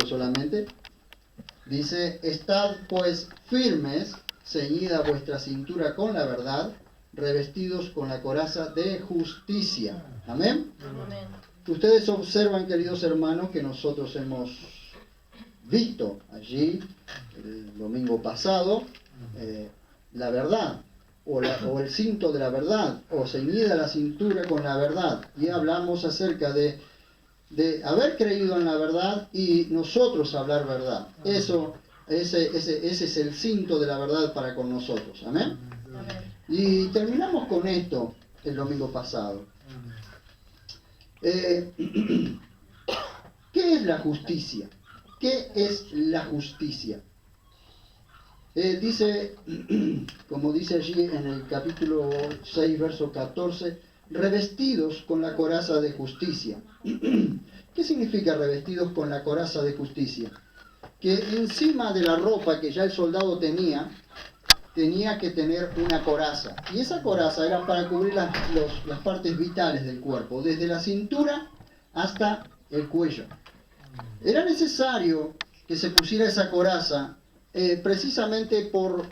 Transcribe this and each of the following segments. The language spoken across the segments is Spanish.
solamente, dice: estad pues firmes, ceñida vuestra cintura con la verdad, revestidos con la coraza de justicia. Amén. Amén. Ustedes observan, queridos hermanos, que nosotros hemos visto allí el domingo pasado la verdad, o el cinto de la verdad, o ceñida la cintura con la verdad, y hablamos acerca de haber creído en la verdad y nosotros hablar verdad. Ese es el cinto de la verdad para con nosotros. Amén. Amén. Y terminamos con esto el domingo pasado. ¿Qué es la justicia? ¿Qué es la justicia? Dice, como dice allí en el capítulo 6, verso 14, revestidos con la coraza de justicia. ¿Qué significa revestidos con la coraza de justicia? Que encima de la ropa que ya el soldado tenía que tener una coraza. Y esa coraza era para cubrir las partes vitales del cuerpo, desde la cintura hasta el cuello. Era necesario que se pusiera esa coraza precisamente por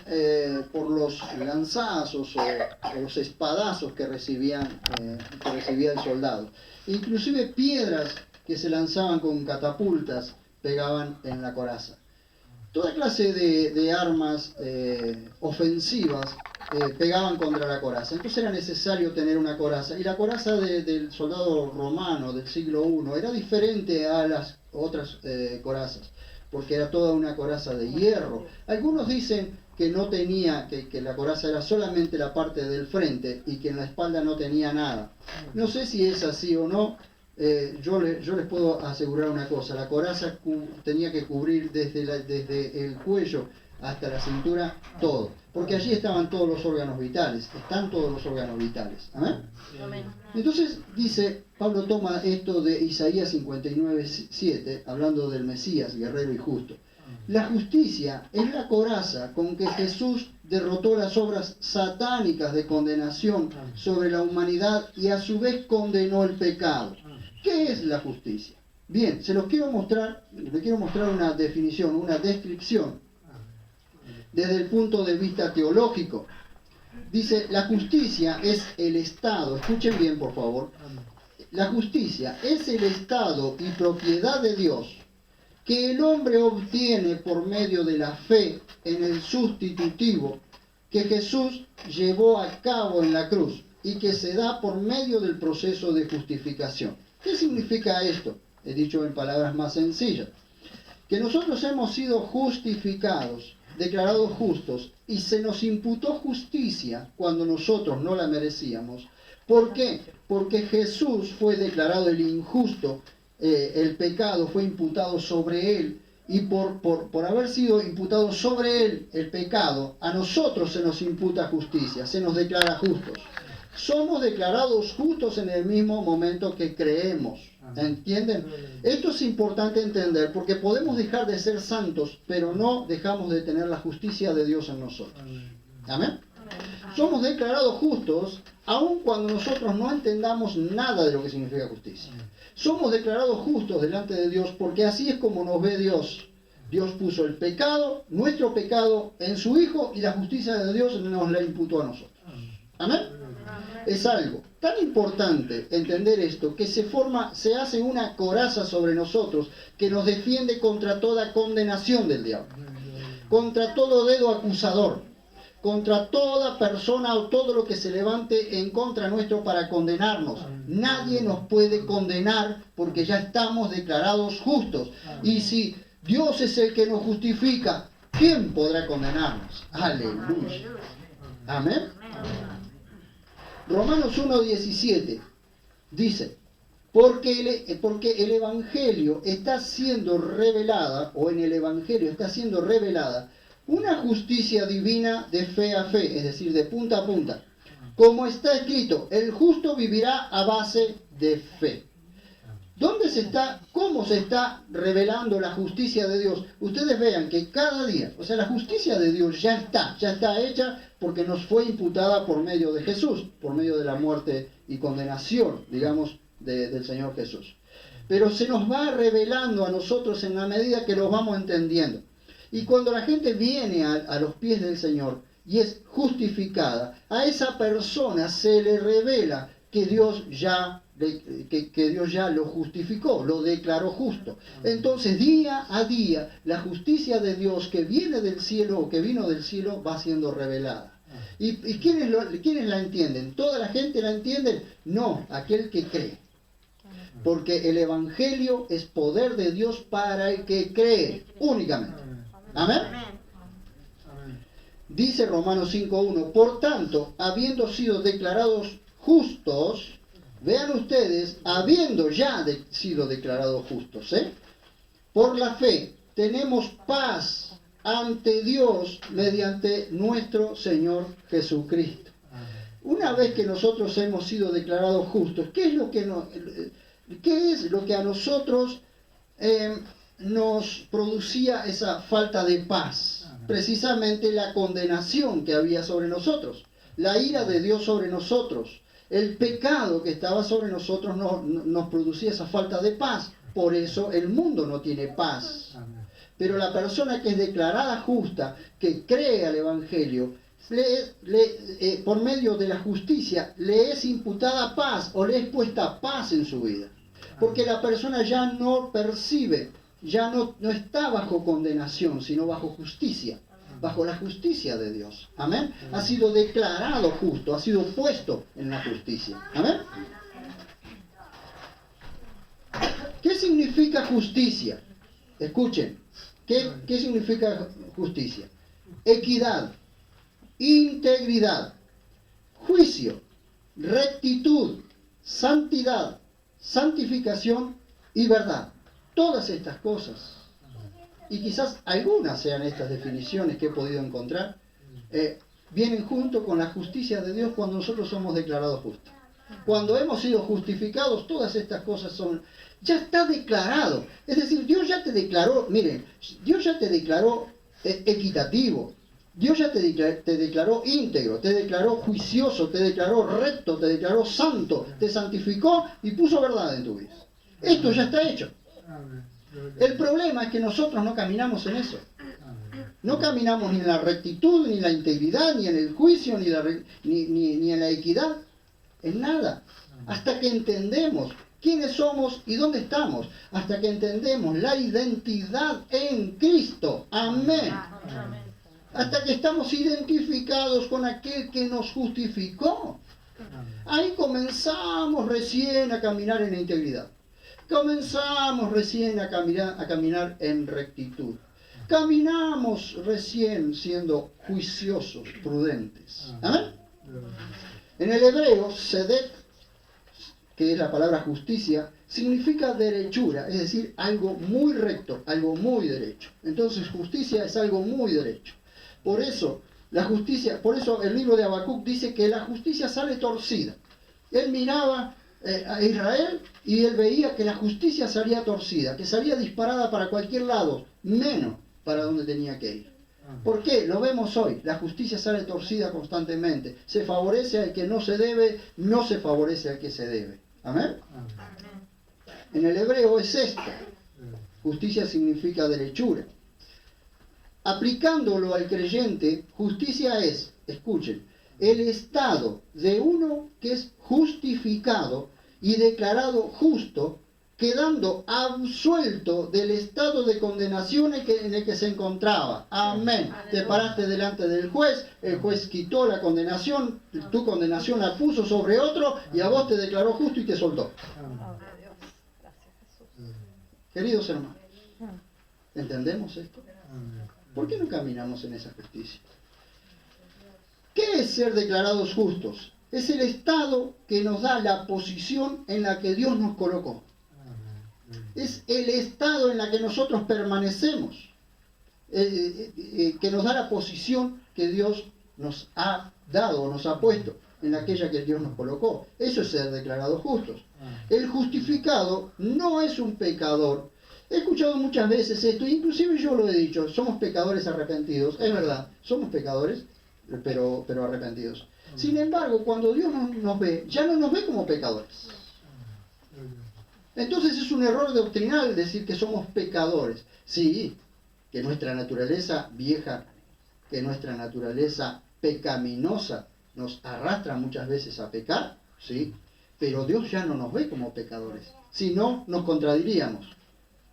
los lanzazos o los espadazos que recibía el soldado. Inclusive piedras que se lanzaban con catapultas pegaban en la coraza. Toda clase de armas ofensivas pegaban contra la coraza. Entonces era necesario tener una coraza. Y la coraza del soldado romano del siglo I era diferente a las otras corazas, porque era toda una coraza de hierro. Algunos dicen que no tenía, que la coraza era solamente la parte del frente y que en la espalda no tenía nada. No sé si es así o no. Yo les puedo asegurar una cosa: la coraza tenía que cubrir desde el cuello hasta la cintura todo, porque allí estaban todos los órganos vitales, están todos los órganos vitales. ¿Amén? Amén. Entonces dice, Pablo toma esto de Isaías 59:7, hablando del Mesías, guerrero y justo. La justicia es la coraza con que Jesús derrotó las obras satánicas de condenación sobre la humanidad y a su vez condenó el pecado. ¿Qué es la justicia? Bien, les quiero mostrar una definición, una descripción desde el punto de vista teológico. Dice, la justicia es el estado, escuchen bien por favor, la justicia es el estado y propiedad de Dios que el hombre obtiene por medio de la fe en el sustitutivo que Jesús llevó a cabo en la cruz y que se da por medio del proceso de justificación. ¿Qué significa esto? He dicho en palabras más sencillas. Que nosotros hemos sido justificados, declarados justos, y se nos imputó justicia cuando nosotros no la merecíamos. ¿Por qué? Porque Jesús fue declarado el injusto, el pecado fue imputado sobre él, y por haber sido imputado sobre él el pecado, a nosotros se nos imputa justicia, se nos declara justos. Somos declarados justos en el mismo momento que creemos. ¿Entienden? Esto es importante entender, porque podemos dejar de ser santos, pero no dejamos de tener la justicia de Dios en nosotros. ¿Amén? Somos declarados justos aun cuando nosotros no entendamos nada de lo que significa justicia. Somos declarados justos delante de Dios porque así es como nos ve Dios. Dios puso el pecado, nuestro pecado, en su Hijo, y la justicia de Dios nos la imputó a nosotros. ¿Amén? Es algo tan importante entender esto, que se hace una coraza sobre nosotros que nos defiende contra toda condenación del diablo, contra todo dedo acusador, contra toda persona o todo lo que se levante en contra nuestro para condenarnos. Nadie nos puede condenar porque ya estamos declarados justos. Y si Dios es el que nos justifica, ¿quién podrá condenarnos? Aleluya. Amén. Romanos 1:17 dice, porque el Evangelio está siendo revelada, o en el Evangelio está siendo revelada, una justicia divina de fe a fe, es decir, de punta a punta. Como está escrito, el justo vivirá a base de fe. ¿Cómo se está revelando la justicia de Dios? Ustedes vean que cada día, o sea, la justicia de Dios ya está hecha porque nos fue imputada por medio de Jesús, por medio de la muerte y condenación, digamos, del Señor Jesús. pero se nos va revelando a nosotros en la medida que lo vamos entendiendo. Y cuando la gente viene a los pies del Señor y es justificada, a esa persona se le revela que Dios ya lo justificó, lo declaró justo. Entonces, día a día, la justicia de Dios que viene del cielo o que vino del cielo va siendo revelada. ¿Y quiénes la entienden? ¿Toda la gente la entiende? No, aquel que cree. Porque el Evangelio es poder de Dios para el que cree, únicamente. Amén. Dice Romanos 5.1, por tanto, habiendo sido declarados justos, vean ustedes, habiendo ya sido declarados justos, por la fe tenemos paz ante Dios mediante nuestro Señor Jesucristo. Una vez que nosotros hemos sido declarados justos, ¿qué es lo que a nosotros nos producía esa falta de paz? Precisamente la condenación que había sobre nosotros, la ira de Dios sobre nosotros, el pecado que estaba sobre nosotros nos producía esa falta de paz. Por eso el mundo no tiene paz. Pero la persona que es declarada justa, que cree al Evangelio, por medio de la justicia, le es imputada paz o le es puesta paz en su vida. Porque la persona ya no percibe, ya no está bajo condenación, sino bajo justicia, bajo la justicia de Dios. Amén. Ha sido declarado justo, ha sido puesto en la justicia. Amén. ¿Qué significa justicia? Escuchen, ¿qué significa justicia? Equidad, integridad, juicio, rectitud, santidad, santificación y verdad. Todas estas cosas, y quizás algunas sean estas definiciones que he podido encontrar, vienen junto con la justicia de Dios cuando nosotros somos declarados justos. Cuando hemos sido justificados, todas estas cosas ya está declarado. Es decir, Dios ya te declaró, miren, Dios ya te declaró equitativo, Dios ya te declaró íntegro, te declaró juicioso, te declaró recto, te declaró santo, te santificó y puso verdad en tu vida. Esto ya está hecho. El problema es que nosotros no caminamos en eso. No caminamos ni en la rectitud, ni en la integridad, ni en el juicio, ni en la equidad, en nada. Hasta que entendemos quiénes somos y dónde estamos. Hasta que entendemos la identidad en Cristo. Amén. Hasta que estamos identificados con aquel que nos justificó. Ahí comenzamos recién a caminar en la integridad. Comenzamos recién a caminar en rectitud. Caminamos recién siendo juiciosos, prudentes. ¿Amén? En el hebreo, sedek, que es la palabra justicia, significa derechura, es decir, algo muy recto, algo muy derecho. Entonces, justicia es algo muy derecho. Por eso el libro de Habacuc dice que la justicia sale torcida. Él miraba a Israel y él veía que la justicia salía torcida, que salía disparada para cualquier lado, menos para donde tenía que ir. ¿Por qué? Lo vemos hoy. La justicia sale torcida constantemente. Se favorece al que no se debe, no se favorece al que se debe. ¿Amén? En el hebreo es esto. Justicia significa derechura. Aplicándolo al creyente, justicia es, escuchen, el estado de uno que es justificado y declarado justo, quedando absuelto del estado de condenación en el que se encontraba. Amén. Te paraste delante del juez, el juez quitó la condenación, tu condenación la puso sobre otro y a vos te declaró justo y te soltó. Queridos hermanos, ¿entendemos esto? ¿Por qué no caminamos en esa justicia? ¿Qué es ser declarados justos? Es el estado que nos da la posición en la que Dios nos colocó. Es el estado en la que nosotros permanecemos, que nos da la posición que Dios nos ha dado o nos ha puesto en aquella que Dios nos colocó. Eso es ser declarados justos. El justificado no es un pecador. He escuchado muchas veces esto, inclusive yo lo he dicho, somos pecadores arrepentidos. Es verdad, somos pecadores, pero arrepentidos. Sin embargo, cuando Dios nos ve, ya no nos ve como pecadores. Entonces es un error doctrinal decir que somos pecadores. Sí, que nuestra naturaleza vieja, que nuestra naturaleza pecaminosa nos arrastra muchas veces a pecar, sí, pero Dios ya no nos ve como pecadores. Si no, nos contradiríamos.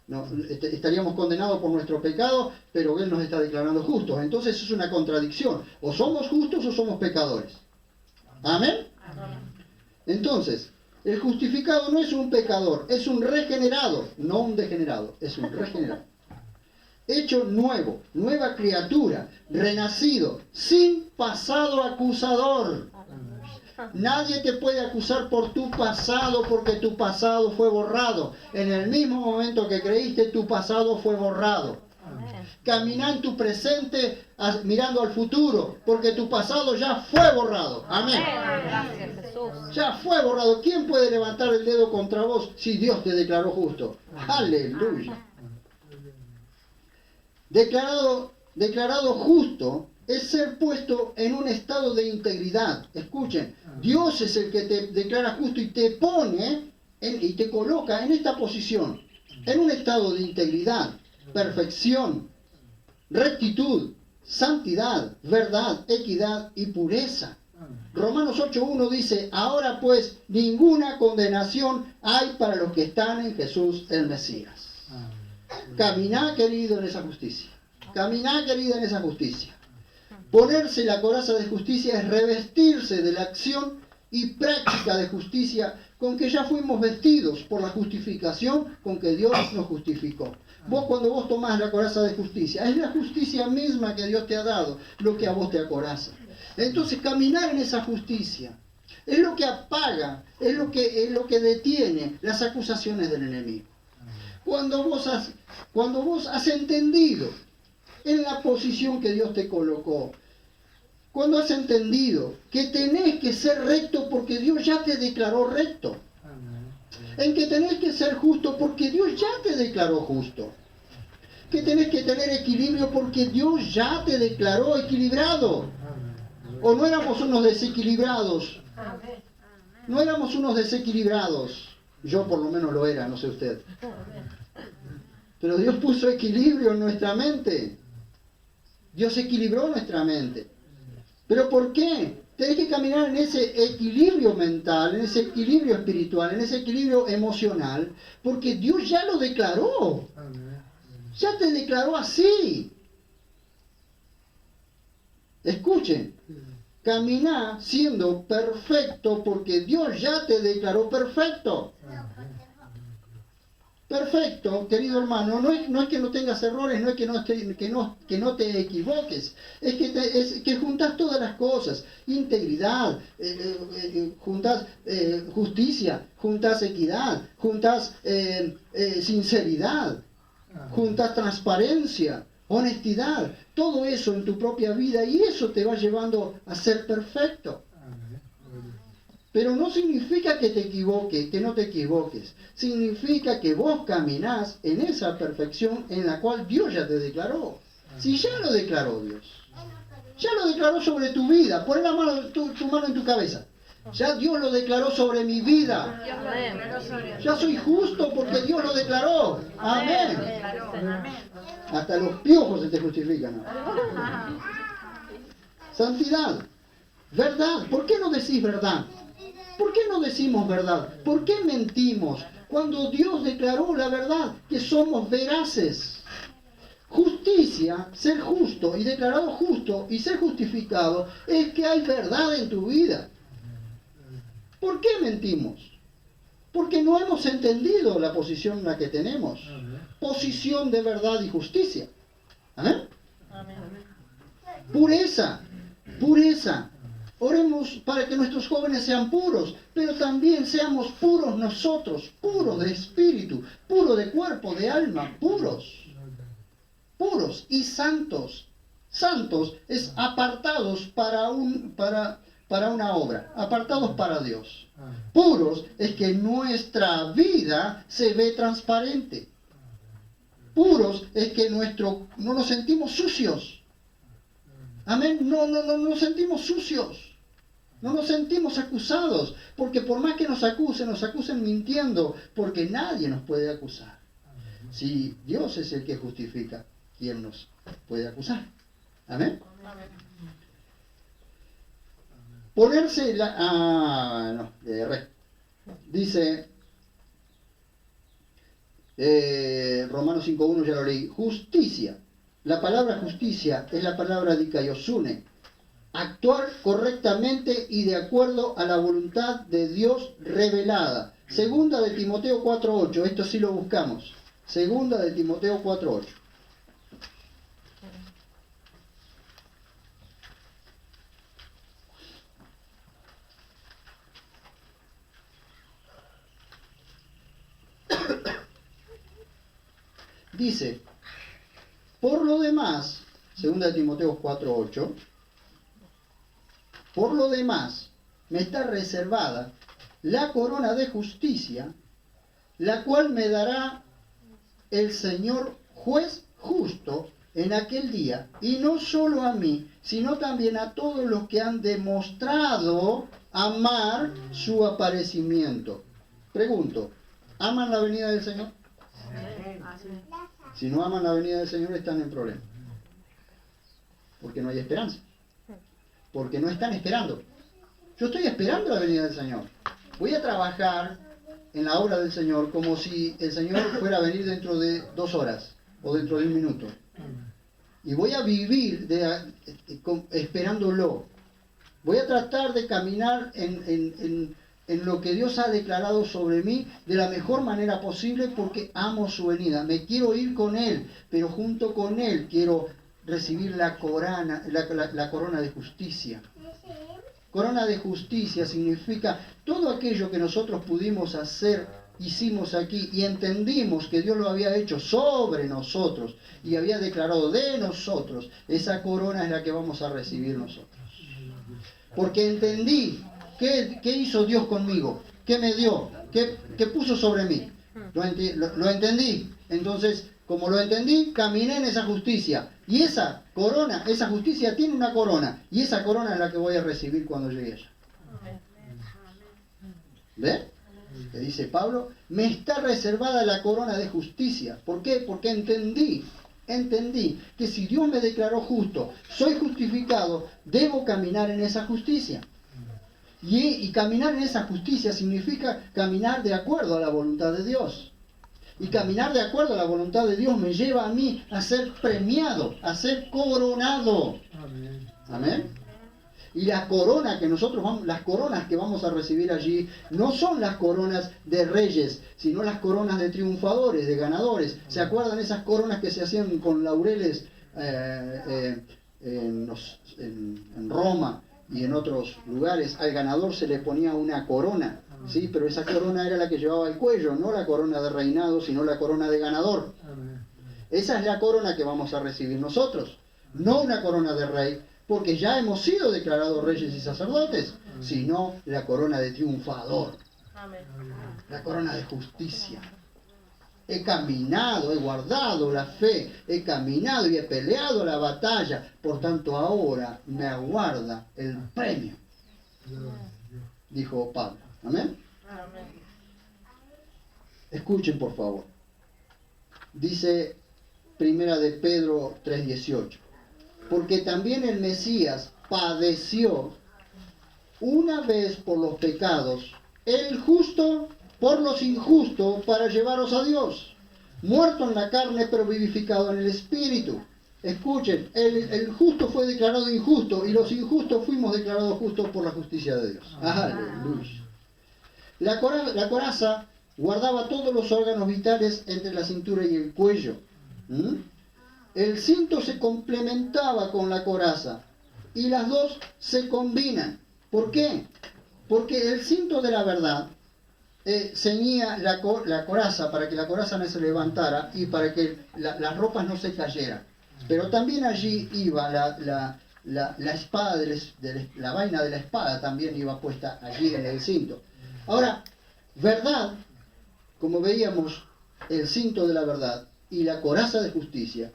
No, estaríamos condenados por nuestro pecado, pero Él nos está declarando justos. Entonces es una contradicción. O somos justos o somos pecadores. ¿Amén? Entonces, el justificado no es un pecador, es un regenerado, no un degenerado, es un regenerado. Hecho nuevo, nueva criatura, renacido, sin pasado acusador. Nadie te puede acusar por tu pasado, porque tu pasado fue borrado. En el mismo momento que creíste, tu pasado fue borrado. Camina en tu presente mirando al futuro, porque tu pasado ya fue borrado. Amén. Gracias, Jesús. Ya fue borrado. ¿Quién puede levantar el dedo contra vos si Dios te declaró justo? Aleluya. Declarado justo es ser puesto en un estado de integridad. Escuchen, Dios es el que te declara justo y te pone y te coloca en esta posición, en un estado de integridad, perfección, rectitud, santidad, verdad, equidad y pureza. Romanos 8.1 dice, ahora pues ninguna condenación hay para los que están en Jesús el Mesías. Caminá, querido, en esa justicia. Caminá, querida, en esa justicia. Ponerse la coraza de justicia es revestirse de la acción y práctica de justicia con que ya fuimos vestidos por la justificación con que Dios nos justificó. Cuando vos tomás la coraza de justicia, es la justicia misma que Dios te ha dado lo que a vos te acoraza. Entonces caminar en esa justicia es lo que apaga, es lo que detiene las acusaciones del enemigo. Cuando vos has entendido en la posición que Dios te colocó, cuando has entendido que tenés que ser recto porque Dios ya te declaró recto, en que tenés que ser justo porque Dios ya te declaró justo, que tenés que tener equilibrio porque Dios ya te declaró equilibrado. ¿O no éramos unos desequilibrados? No éramos unos desequilibrados. Yo por lo menos lo era, no sé usted. Pero Dios puso equilibrio en nuestra mente. Dios equilibró nuestra mente. ¿Pero por qué? Tenés que caminar en ese equilibrio mental, en ese equilibrio espiritual, en ese equilibrio emocional, porque Dios ya lo declaró. Ya te declaró así. Escuchen, caminá siendo perfecto porque Dios ya te declaró perfecto. Perfecto, querido hermano, no es que no tengas errores, no es que no te equivoques, es que juntás todas las cosas, integridad, juntás justicia, juntás equidad, juntás sinceridad, juntás transparencia, honestidad, todo eso en tu propia vida y eso te va llevando a ser perfecto. Pero no significa que te equivoques, que no te equivoques. Significa que vos caminás en esa perfección en la cual Dios ya te declaró. Si ya lo declaró Dios. Ya lo declaró sobre tu vida. Pon la mano, tu mano en tu cabeza. Ya Dios lo declaró sobre mi vida. Ya soy justo porque Dios lo declaró. Amén. Hasta los piojos se te justifican. Santidad. Verdad. ¿Por qué no decís verdad? ¿Por qué no decimos verdad? ¿Por qué mentimos? Cuando Dios declaró la verdad, que somos veraces. Justicia, ser justo y declarado justo y ser justificado, es que hay verdad en tu vida. ¿Por qué mentimos? Porque no hemos entendido la posición en la que tenemos. Posición de verdad y justicia. ¿Amén? Pureza, pureza. Oremos para que nuestros jóvenes sean puros, pero también seamos puros nosotros, puros de espíritu, puros de cuerpo, de alma, puros. Puros y santos. Santos es apartados para una obra, apartados para Dios. Puros es que nuestra vida se ve transparente. Puros es que no nos sentimos sucios. Amén, no nos sentimos sucios. No nos sentimos acusados, porque por más que nos acusen mintiendo, porque nadie nos puede acusar. Si Dios es el que justifica, ¿quién nos puede acusar? ¿Amén? Ponerse la... Dice... Romanos 5.1 ya lo leí. Justicia. La palabra justicia es la palabra dikaiosune. Actuar correctamente y de acuerdo a la voluntad de Dios revelada. Segunda de Timoteo 4.8. Esto sí lo buscamos. Segunda de Timoteo 4.8. Dice, por lo demás, 2 Timoteo 4:8, por lo demás, me está reservada la corona de justicia, la cual me dará el Señor juez justo en aquel día, y no solo a mí, sino también a todos los que han demostrado amar su aparecimiento. Pregunto, ¿aman la venida del Señor? Si no aman la venida del Señor, están en problemas. Porque no hay esperanza. Porque no están esperando. Yo estoy esperando la venida del Señor. Voy a trabajar en la obra del Señor como si el Señor fuera a venir dentro de 2 horas o dentro de 1 minuto. Y voy a vivir esperándolo. Voy a tratar de caminar en lo que Dios ha declarado sobre mí de la mejor manera posible porque amo su venida. Me quiero ir con Él, pero junto con Él quiero recibir la corona de justicia. Corona de justicia significa todo aquello que nosotros pudimos hacer, hicimos aquí y entendimos que Dios lo había hecho sobre nosotros y había declarado de nosotros. Esa corona es la que vamos a recibir nosotros. Porque entendí qué hizo Dios conmigo, qué me dio, qué puso sobre mí. Lo entendí. Entonces, como lo entendí, caminé en esa justicia. Y esa corona, esa justicia tiene una corona. Y esa corona es la que voy a recibir cuando llegue allá. ¿Ve? Que dice Pablo, me está reservada la corona de justicia. ¿Por qué? Porque entendí que si Dios me declaró justo, soy justificado, debo caminar en esa justicia. Y caminar en esa justicia significa caminar de acuerdo a la voluntad de Dios. Y caminar de acuerdo a la voluntad de Dios me lleva a mí a ser premiado, a ser coronado. Amén. Amén. Y la corona que las coronas que vamos a recibir allí no son las coronas de reyes, sino las coronas de triunfadores, de ganadores. ¿Se acuerdan esas coronas que se hacían con laureles en Roma y en otros lugares? Al ganador se le ponía una corona, ¿sí? Pero esa corona era la que llevaba el cuello, no la corona de reinado, sino la corona de ganador. Esa es la corona que vamos a recibir nosotros, no una corona de rey, porque ya hemos sido declarados reyes y sacerdotes, sino la corona de triunfador, la corona de justicia. He caminado, he guardado la fe, he caminado y he peleado la batalla, por tanto ahora me aguarda el premio, dijo Pablo. ¿Amén? Escuchen por favor. Dice Primera de Pedro 3:18. Porque también el Mesías padeció una vez por los pecados, el justo por los injustos, para llevaros a Dios, muerto en la carne pero vivificado en el Espíritu. Escuchen, el justo fue declarado injusto y los injustos fuimos declarados justos por la justicia de Dios. Aleluya. La coraza guardaba todos los órganos vitales entre la cintura y el cuello. El cinto se complementaba con la coraza y las dos se combinan. ¿Por qué? Porque el cinto de la verdad ceñía la coraza para que la coraza no se levantara y para que las ropas no se cayeran. Pero también allí iba la espada, la vaina de la espada también iba puesta allí en el cinto. Ahora, verdad, como veíamos, el cinto de la verdad y la coraza de justicia.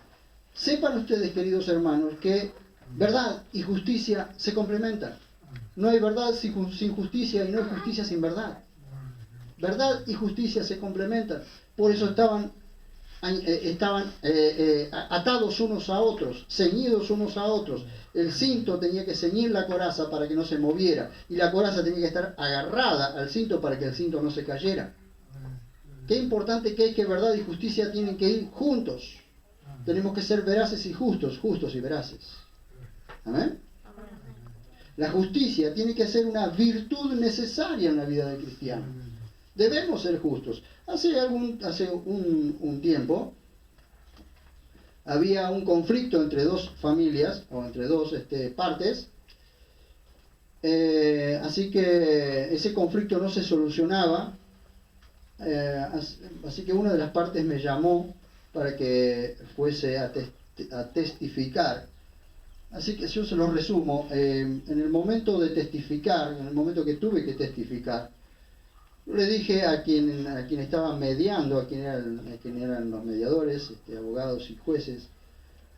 Sepan ustedes, queridos hermanos, que verdad y justicia se complementan. No hay verdad sin justicia y no hay justicia sin verdad. Verdad y justicia se complementan. Por eso estaban atados unos a otros, ceñidos unos a otros. El cinto tenía que ceñir la coraza para que no se moviera, y la coraza tenía que estar agarrada al cinto para que el cinto no se cayera. Qué importante que es que verdad y justicia tienen que ir juntos. Tenemos que ser veraces y justos, justos y veraces. ¿Amén? La justicia tiene que ser una virtud necesaria en la vida del cristiano. Debemos ser justos. Hace un tiempo había un conflicto entre dos familias, o entre dos partes, así que ese conflicto no se solucionaba, así que una de las partes me llamó para que fuese a testificar. Así que yo se lo resumo. En el momento de testificar, en el momento que tuve que testificar, yo le dije a quien estaba mediando, a quien eran los mediadores, abogados y jueces,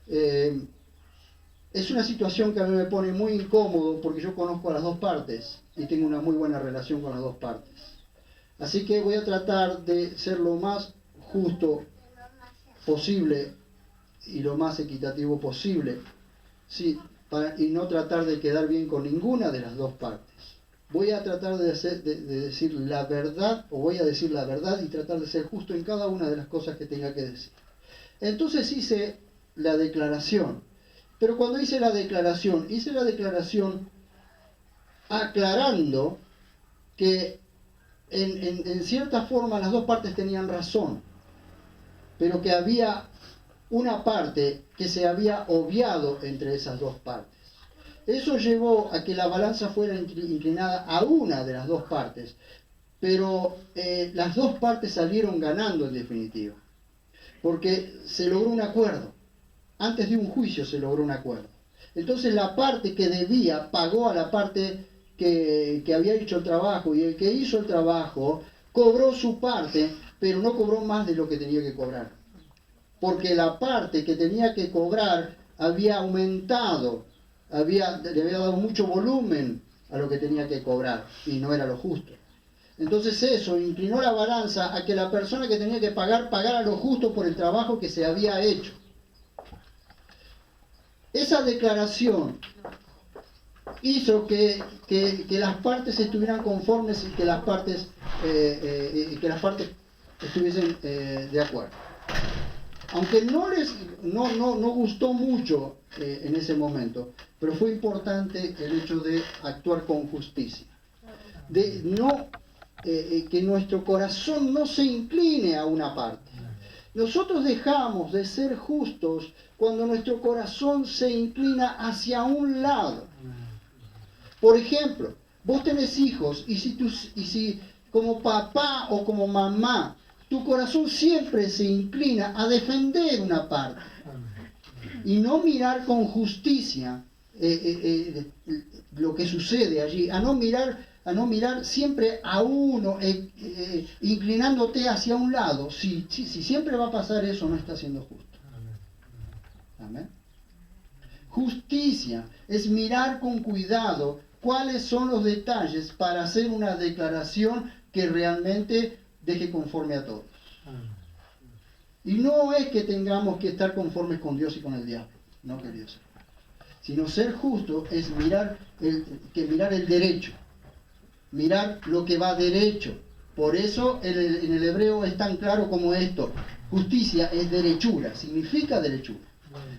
es una situación que a mí me pone muy incómodo porque yo conozco a las dos partes y tengo una muy buena relación con las dos partes. Así que voy a tratar de ser lo más justo posible y lo más equitativo posible, sí, y no tratar de quedar bien con ninguna de las dos partes. Voy a tratar de decir la verdad, o voy a decir la verdad y tratar de ser justo en cada una de las cosas que tenga que decir. Entonces hice la declaración, pero cuando hice la declaración aclarando que en cierta forma las dos partes tenían razón, pero que había una parte que se había obviado entre esas dos partes. Eso llevó a que la balanza fuera inclinada a una de las dos partes, pero las dos partes salieron ganando en definitiva, porque se logró un acuerdo. Antes de un juicio se logró un acuerdo. Entonces la parte que debía pagó a la parte que había hecho el trabajo, y el que hizo el trabajo cobró su parte, pero no cobró más de lo que tenía que cobrar, porque la parte que tenía que cobrar había aumentado, le había dado mucho volumen a lo que tenía que cobrar, y no era lo justo. Entonces eso inclinó la balanza a que la persona que tenía que pagar pagara lo justo por el trabajo que se había hecho. Esa declaración hizo que las partes estuvieran conformes y que las partes estuviesen de acuerdo. Aunque no gustó mucho en ese momento, pero fue importante el hecho de actuar con justicia, de que nuestro corazón no se incline a una parte. Nosotros dejamos de ser justos cuando nuestro corazón se inclina hacia un lado. Por ejemplo, vos tenés hijos y si como papá o como mamá tu corazón siempre se inclina a defender una parte y no mirar con justicia lo que sucede allí, a no mirar siempre a uno, inclinándote hacia un lado. Si siempre va a pasar eso, no está siendo justo. Amén. Justicia es mirar con cuidado cuáles son los detalles para hacer una declaración que realmente deje conforme a todos. Y no es que tengamos que estar conformes con Dios y con el diablo, no, queridos, sino ser justo es mirar el derecho, mirar lo que va derecho. Por eso en el hebreo es tan claro como esto: justicia es derechura, significa derechura.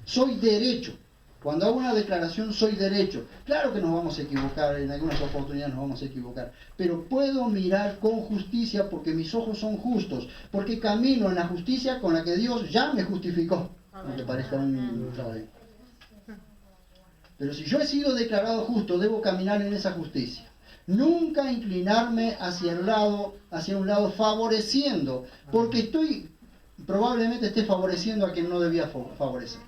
Soy derecho. Cuando hago una declaración, soy derecho. Claro que nos vamos a equivocar, en algunas oportunidades nos vamos a equivocar, pero puedo mirar con justicia porque mis ojos son justos, porque camino en la justicia con la que Dios ya me justificó, aunque parezca un trabajo. Pero si yo he sido declarado justo, debo caminar en esa justicia. Nunca inclinarme hacia un lado favoreciendo, porque probablemente esté favoreciendo a quien no debía favorecer.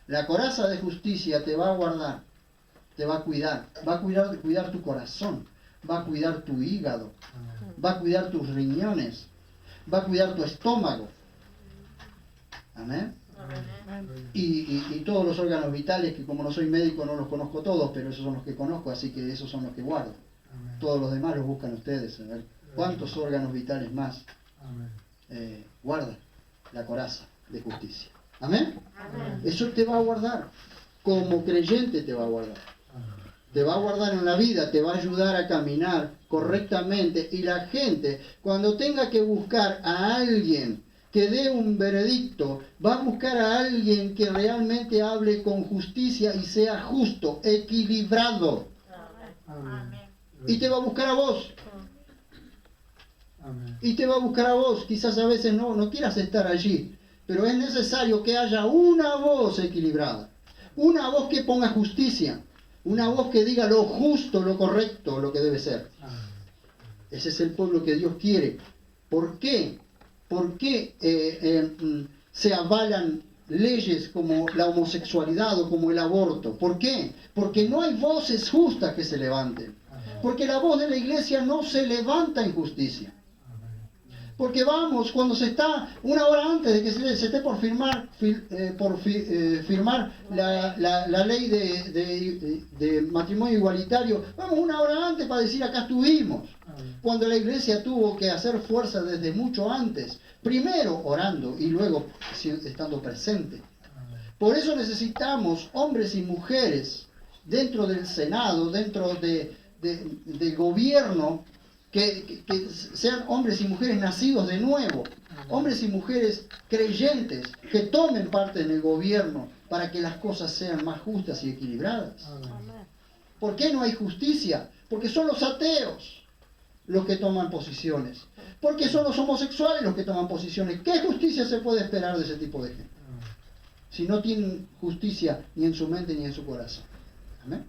La coraza de justicia te va a guardar, te va a cuidar tu corazón, va a cuidar tu hígado, va a cuidar tus riñones, va a cuidar tu estómago. Amén. Y todos los órganos vitales, que como no soy médico no los conozco todos, pero esos son los que conozco, así que esos son los que guardo. Todos los demás los buscan ustedes, a ver cuántos órganos vitales más guarda la coraza de justicia. ¿Amén? Eso te va a guardar, como creyente te va a guardar. Te va a guardar en la vida, te va a ayudar a caminar correctamente, y la gente, cuando tenga que buscar a alguien que dé un veredicto, va a buscar a alguien que realmente hable con justicia y sea justo, equilibrado. Y te va a buscar a vos. Y te va a buscar a vos. Quizás a veces no quieras estar allí, pero es necesario que haya una voz equilibrada, una voz que ponga justicia, una voz que diga lo justo, lo correcto, lo que debe ser. Ese es el pueblo que Dios quiere. ¿Por qué? ¿Por qué se avalan leyes como la homosexualidad o como el aborto? ¿Por qué? Porque no hay voces justas que se levanten. Porque la voz de la iglesia no se levanta en justicia. Porque vamos, cuando se está una hora antes de que se esté por firmar la ley de matrimonio igualitario, vamos una hora antes para decir acá estuvimos. Cuando la iglesia tuvo que hacer fuerza desde mucho antes, primero orando y luego estando presente. Por eso necesitamos hombres y mujeres dentro del Senado, dentro del gobierno, que sean hombres y mujeres nacidos de nuevo, hombres y mujeres creyentes, que tomen parte en el gobierno para que las cosas sean más justas y equilibradas. ¿Por qué no hay justicia? Porque son los ateos los que toman posiciones. Porque son los homosexuales los que toman posiciones. ¿Qué justicia se puede esperar de ese tipo de gente? Si no tienen justicia ni en su mente ni en su corazón. ¿Amén?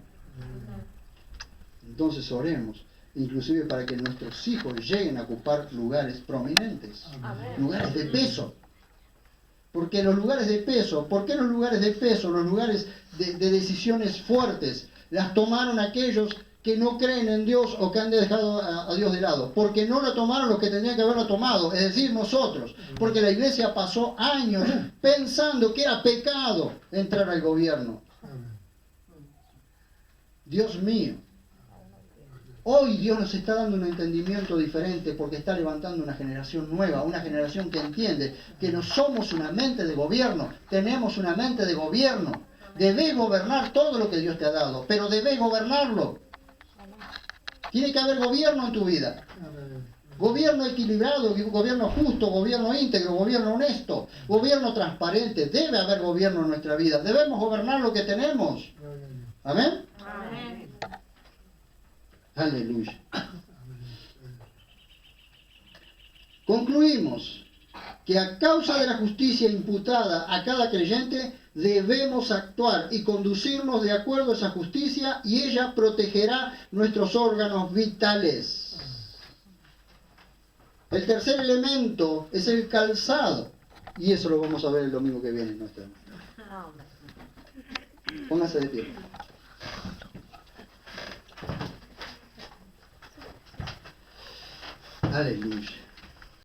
Entonces oremos, inclusive para que nuestros hijos lleguen a ocupar lugares prominentes, lugares de peso. Porque los lugares de peso, ¿por qué los lugares de peso, los lugares de decisiones fuertes, las tomaron aquellos que no creen en Dios o que han dejado a Dios de lado? Porque no lo tomaron los que tenían que haberlo tomado, es decir, nosotros. Porque la iglesia pasó años pensando que era pecado entrar al gobierno. Dios mío. Hoy Dios nos está dando un entendimiento diferente porque está levantando una generación nueva, una generación que entiende que no somos una mente de gobierno, tenemos una mente de gobierno. Debes gobernar todo lo que Dios te ha dado, pero debes gobernarlo. Tiene que haber gobierno en tu vida. Gobierno equilibrado, gobierno justo, gobierno íntegro, gobierno honesto, gobierno transparente. Debe haber gobierno en nuestra vida. Debemos gobernar lo que tenemos. ¿Amén? Amén. Aleluya. Concluimos que a causa de la justicia imputada a cada creyente, debemos actuar y conducirnos de acuerdo a esa justicia, y ella protegerá nuestros órganos vitales. El tercer elemento es el calzado, y eso lo vamos a ver el domingo que viene. Póngase de pie. Aleluya.